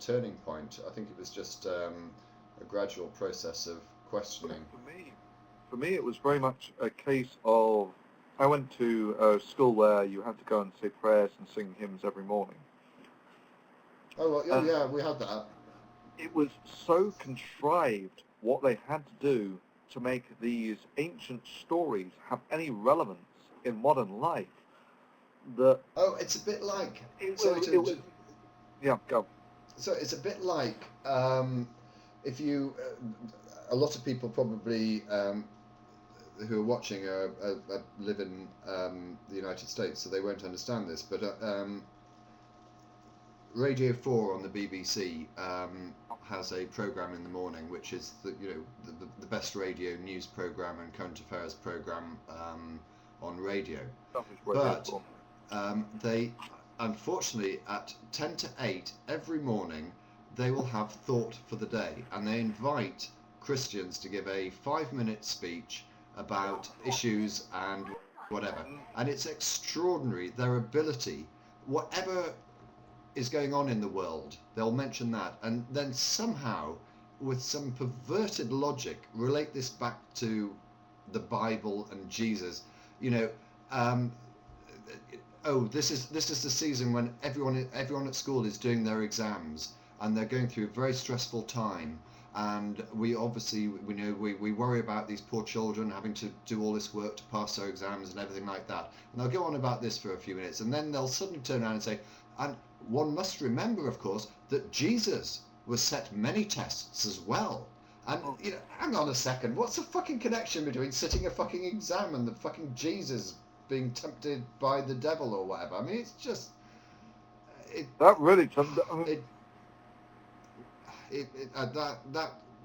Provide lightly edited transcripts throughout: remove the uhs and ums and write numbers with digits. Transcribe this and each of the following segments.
turning point. I think it was just a gradual process of questioning. For me, it was very much a case of, I went to a school where you had to go and say prayers and sing hymns every morning. Oh, well, yeah, we had that. It was so contrived what they had to do to make these ancient stories have any relevance in modern life. It's a bit like... Yeah, go. So it's a bit like if you... a lot of people probably who are watching live in the United States, so they won't understand this, but Radio 4 on the BBC has a programme in the morning, which is the best radio news programme and current affairs programme on radio. But they, unfortunately, at 10 to 8 every morning, they will have Thought for the Day, and they invite Christians to give a 5-minute speech about issues and whatever. And it's extraordinary, their ability, whatever is going on in the world, they'll mention that, and then somehow, with some perverted logic, relate this back to the Bible and Jesus. This is the season when everyone at school is doing their exams, and they're going through a very stressful time, and we worry about these poor children having to do all this work to pass their exams and everything like that. And they'll go on about this for a few minutes, and then they'll suddenly turn around and say, and one must remember, of course, that Jesus was set many tests as well. And, hang on a second, what's the fucking connection between sitting a fucking exam and the fucking Jesus being tempted by the devil or whatever? I mean, it's just... That really...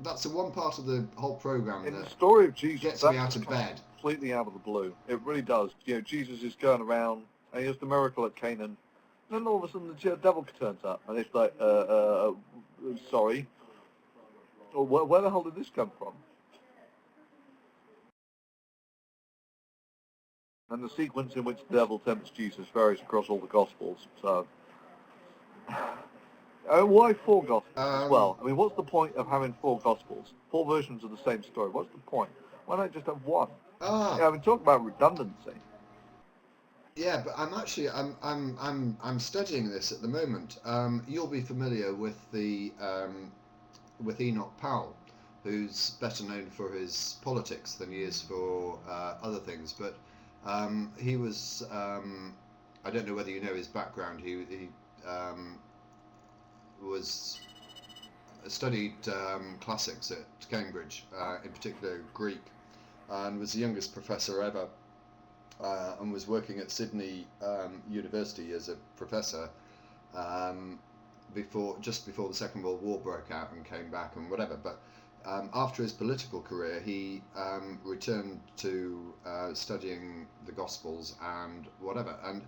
That's the one part of the whole program in that the story of Jesus gets me out of bed. Completely out of the blue. It really does. Jesus is going around, and he has the miracle at Canaan. Then all of a sudden the devil turns up, and it's like, sorry. Well, where the hell did this come from? And the sequence in which the devil tempts Jesus varies across all the Gospels. So, why 4 Gospels as well? I mean, what's the point of having 4 Gospels? 4 versions of the same story. What's the point? Why not just have one? I mean, talk about redundancy. Yeah, but I'm studying this at the moment. You'll be familiar with with Enoch Powell, who's better known for his politics than he is for other things. But he was I don't know whether you know his background. He was studied classics at Cambridge, in particular Greek, and was the youngest professor ever. And was working at Sydney University as a professor just before the Second World War broke out, and came back and whatever. But after his political career, he returned to studying the Gospels and whatever. And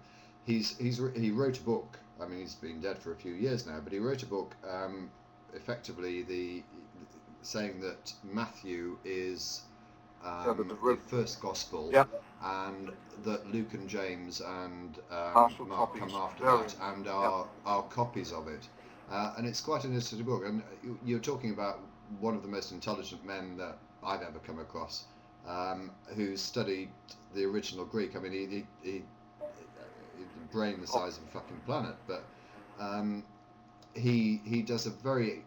he wrote a book. I mean, he's been dead for a few years now, but he wrote a book effectively saying that Matthew is the first Gospel. Yeah. And that Luke and James and Mark come after that, and are copies of it. And it's quite an interesting book. And you're talking about one of the most intelligent men that I've ever come across, who studied the original Greek. I mean, he brain the size of a fucking planet, but he does a very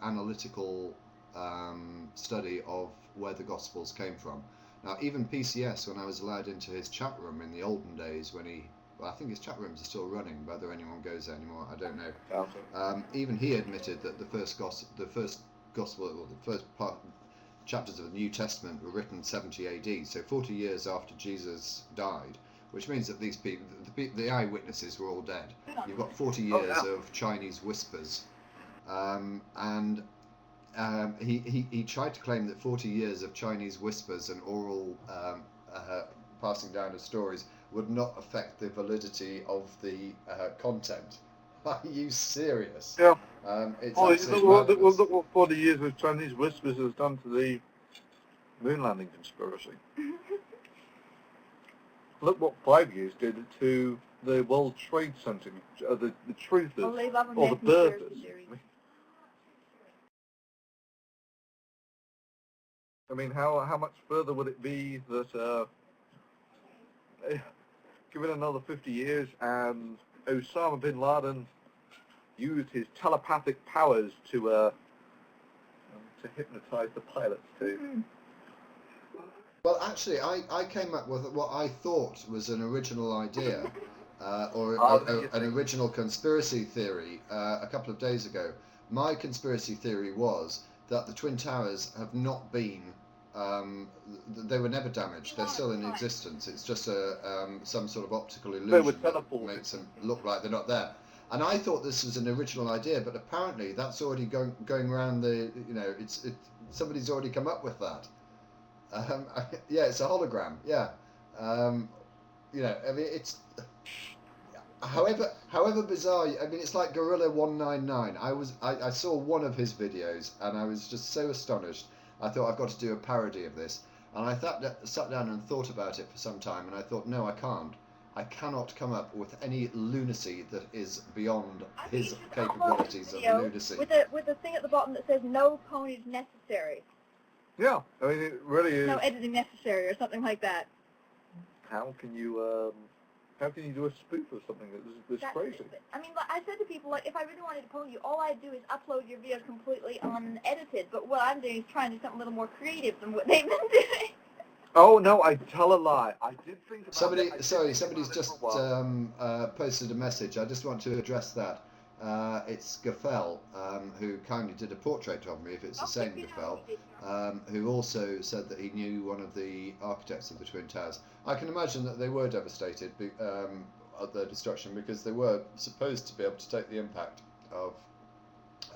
analytical study of where the Gospels came from. Now, even PCS, when I was allowed into his chat room in the olden days, I think his chat rooms are still running. Whether anyone goes there anymore, I don't know. Even he admitted that the first chapters of the New Testament were written 70 AD, so 40 years after Jesus died, which means that these people, the eyewitnesses, were all dead. You've got 40 years of Chinese whispers, and he tried to claim that 40 years of Chinese whispers and oral passing down of stories would not affect the validity of the content. Are you serious? Yeah. Look what 40 years of Chinese whispers has done to the moon landing conspiracy. Look what 5 years did to the World Trade Center, the truthers, or the birthers. I mean, how much further would it be that, given another 50 years, and Osama bin Laden used his telepathic powers to hypnotize the pilots too? Well, actually, I came up with what I thought was an original idea, or an original conspiracy theory a couple of days ago. My conspiracy theory was that the Twin Towers have not been, they were never damaged. They're still in existence. It's just some sort of optical illusion that makes them look like they're not there. And I thought this was an original idea, but apparently that's already going around the, somebody's already come up with that. Yeah, it's a hologram. Yeah, I mean, it's however bizarre. I mean, it's like Gorilla 199. I saw one of his videos and I was just so astonished. I thought I've got to do a parody of this, and I sat down and thought about it for some time, and I thought, no, I can't. I cannot come up with any lunacy that is beyond his capabilities of lunacy. With a thing at the bottom that says "No ponies necessary." Yeah, I mean, it really is. No editing necessary, or something like that. How can you do a spoof of something that's crazy? I mean, like, I said to people, like, if I really wanted to pony you, all I'd do is upload your video completely unedited. But what I'm doing is trying to do something a little more creative than what they've been doing. Oh no, I tell a lie. I did think about somebody's just posted a message. I just want to address that. It's Gaffel, who kindly did a portrait of me, if it's the same Gaffel, who also said that he knew one of the architects of the Twin Towers. I can imagine that they were devastated at their destruction, because they were supposed to be able to take the impact of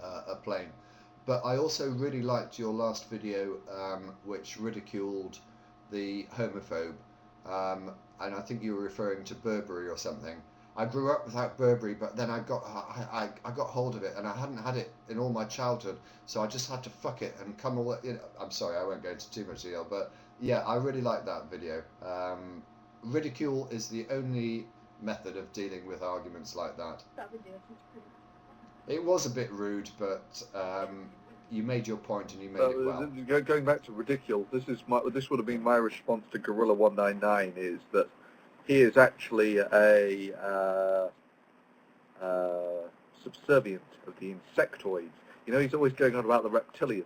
a plane. But I also really liked your last video, which ridiculed the homophobe, and I think you were referring to Burberry or something. I grew up without Burberry, but then I got hold of it, and I hadn't had it in all my childhood, so I just had to fuck it and come all. I'm sorry, I won't go into too much detail, but yeah, I really like that video. Ridicule is the only method of dealing with arguments like that. It was a bit rude, but you made your point and you made it well. Going back to ridicule, this would have been my response to Gorilla 199, is that he is actually a subservient of the insectoids. You know, he's always going on about the reptilians.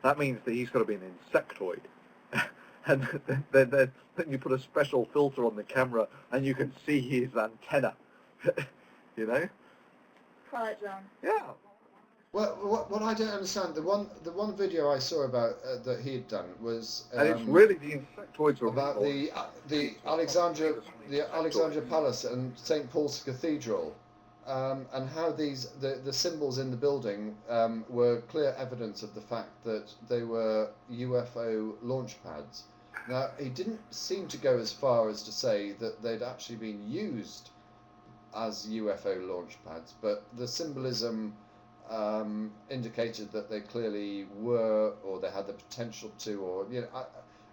That means that he's got to be an insectoid. And then you put a special filter on the camera and you can see his antenna. You know? Twilight Zone. Yeah. Well, what I don't understand, the one video I saw about that he had done was and it's really the insectoids about the Alexandria Palace and St. Paul's Cathedral, and how the symbols in the building were clear evidence of the fact that they were UFO launch pads. Now, he didn't seem to go as far as to say that they'd actually been used as UFO launch pads, but the symbolism indicated that they clearly were, or they had the potential to, or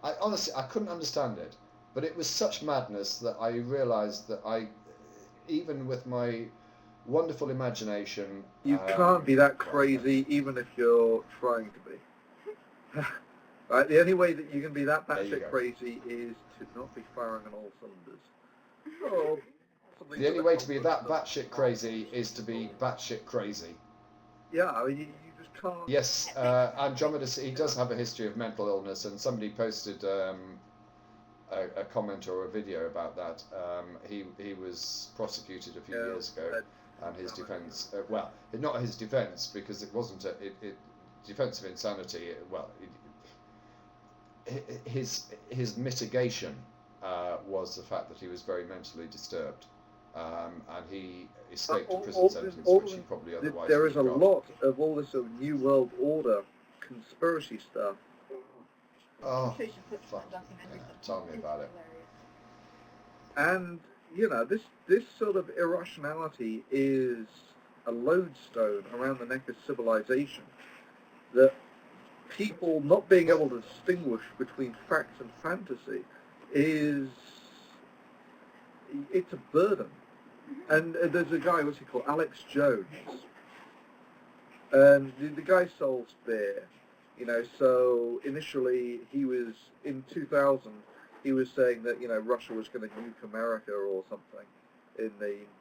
I honestly I couldn't understand it, but it was such madness that I realised that even with my wonderful imagination, you can't be that crazy, even if you're trying to be. Right, the only way that you can be that batshit crazy is to not be firing on all cylinders. The only way to be that batshit crazy is to be batshit crazy. Yeah, I mean, you just can't. Yes, Andromeda, he does have a history of mental illness, and somebody posted a comment or a video about that. He was prosecuted a few years ago, and his defence, well, not his defence, because it wasn't a defence of insanity. His mitigation was the fact that he was very mentally disturbed. And he escaped a prison sentence, which he probably otherwise there is a lot of all this sort of New World Order conspiracy stuff. Oh, fuck. Yeah, tell me about it. And, this sort of irrationality is a lodestone around the neck of civilization. That people not being able to distinguish between fact and fantasy it's a burden. And there's a guy, what's he called, Alex Jones, and the guy sells beer. You know, so initially he was, in 2000, he was saying that, you know, Russia was going to nuke America or something in the